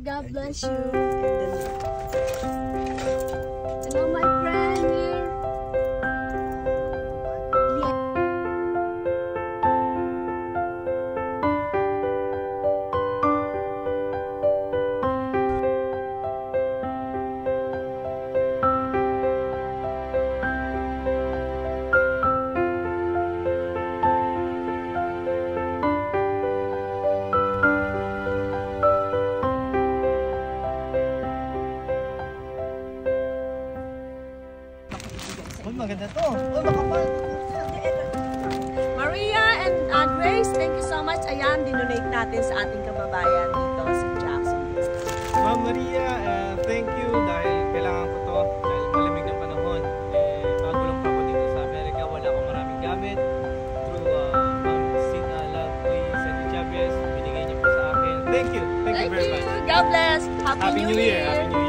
God bless you. Hello, my friend here. Maganda to. Oh, makapal. Maria and Grace, thank you so much. Ayan, dinonate natin sa ating kababayan dito sa Jackson. Ma'am Maria, thank you dahil kailangan ko to dahil malamig ng panahon. Bago lang pa ako dito sa Amerika, wala akong maraming gamit. Through Ma'am Sina Lovely Sandy Chavez, binigay niyo po sa akin. Thank you. Thank you very much. God bless. Happy New Year. Happy New Year.